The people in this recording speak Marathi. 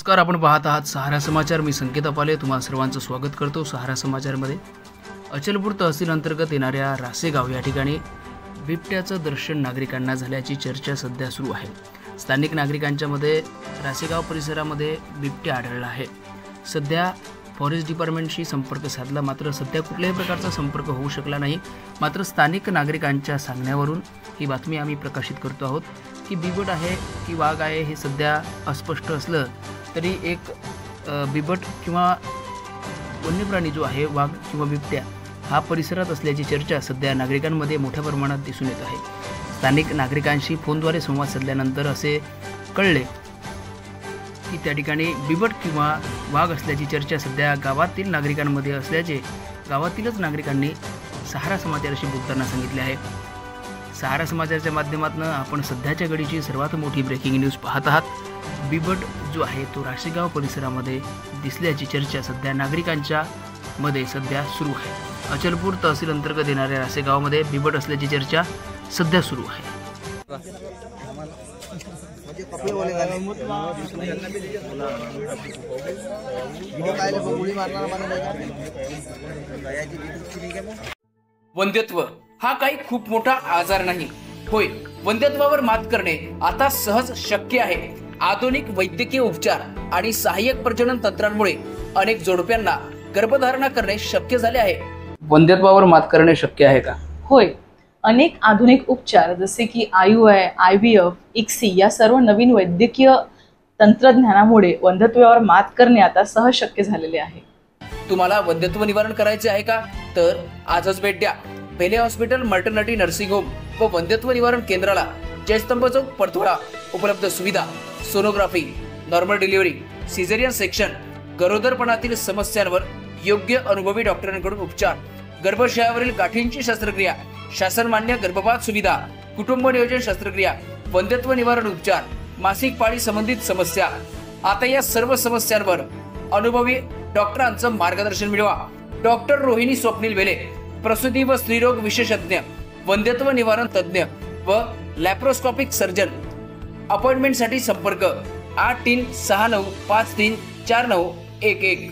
नमस्कार, आपण पाहत आहात सहारा समाचार। मी संकेत अपाले तुम्हा सर्वांचं स्वागत करतो। सहारा समाचारमध्ये अचलपूर तहसील अंतर्गत येणाऱ्या रासेगाव या ठिकाणी बिबट्याचं दर्शन नागरिकांना झाल्याची चर्चा सध्या सुरू आहे। स्थानिक नागरिकांच्या मध्ये रासेगाव परिसरामध्ये बिबट्या आढळला आहे। सध्या फॉरेस्ट डिपार्टमेंटशी संपर्क साधला, मात्र सध्या कुठल्याही प्रकारचा संपर्क होऊ शकला नाही। मात्र स्थानिक नागरिकांच्या सांगण्यावरून ही बातमी आम्ही प्रकाशित करतो आहोत की बिबट आहे की वाघ आहे हे सध्या अस्पष्ट असलं तरी एक बिबट किंवा वन्यप्राणी जो आहे वाघ किंवा बिबट्या हा परिसरात असल्याची चर्चा सध्या नागरिकांमध्ये मोठ्या प्रमाणात दिसून येत आहे। स्थानिक नागरिकांशी फोनद्वारे संवाद साधल्यानंतर असे कळले की त्या ठिकाणी बिबट किंवा वाघ असल्याची चर्चा सध्या गावातील नागरिकांमध्ये असल्याचे गावातीलच नागरिकांनी सहारा समाचारशी बोलताना सांगितले आहे। सहारा समाचारच्या माध्यमातून आपण सध्याच्या घडीची सर्वात मोठी ब्रेकिंग न्यूज पाहत आहात। बिबट जो आहे तो रासेगाव परिसरामध्ये दिसल्याची चर्चा सध्या नागरिकांच्या मध्ये सध्या सुरू आहे। अचलपूर तहसील अंतर्गत येणाऱ्या रासेगावमध्ये बिबट असल्याची चर्चा सध्या सुरू आहे। वंध्यत्व हा काही खूप मोठा आजार नाही, होय। वंध्यत्वावर मात करणे आता सहज शक्य आहे। आधुनिक वैद्यकीय उपचार आणि सहाय्यक प्रजनन तंत्रांमुळे अनेक जोडप्यांना गर्भधारणा करणे शक्य झाले आहे। वंध्यत्वावर मात करणे शक्य आहे का? होय, अनेक आधुनिक उपचार जसे की IUI, IVF, ICSI या सर्व नवीन वैद्यकीय तंत्रज्ञानामुळे वंध्यत्वावर मात करणे आता सहज शक्य झालेले आहे। तुम्हाला वंध्यत्व निवारण करायचे आहे का? तर आजच भेट द्या Bele hospital maternity nursing home व वंध्यत्व निवारण केंद्राला, जयस्तंभ चौक, परतोळा। उपलब्ध सुविधा: sonography, normal delivery, caesarean section, गरोदरपणातील समस्यांवर योग्य अनुभवी डॉक्टरांकडून उपचार, गर्भाशयावरील गाठींची शस्त्रक्रिया, शासनमान्य गर्भपात सुविधा, कुटुंब नियोजन शस्त्रक्रिया, वंध्यत्व निवारण उपचार, मासिक पाळी संबंधित समस्या। आता या सर्व समस्यांवर अनुभवी डॉक्टरांचं मार्गदर्शन मिळवा। डॉक्टर रोहिणी स्वप्नील वेले, प्रसूती व स्त्रीरोग विशेषज्ञ, वंध्यत्व निवारण तज्ञ व लॅप्रोस्कोपिक सर्जन। अपॉइंटमेंटसाठी संपर्क 8369534911।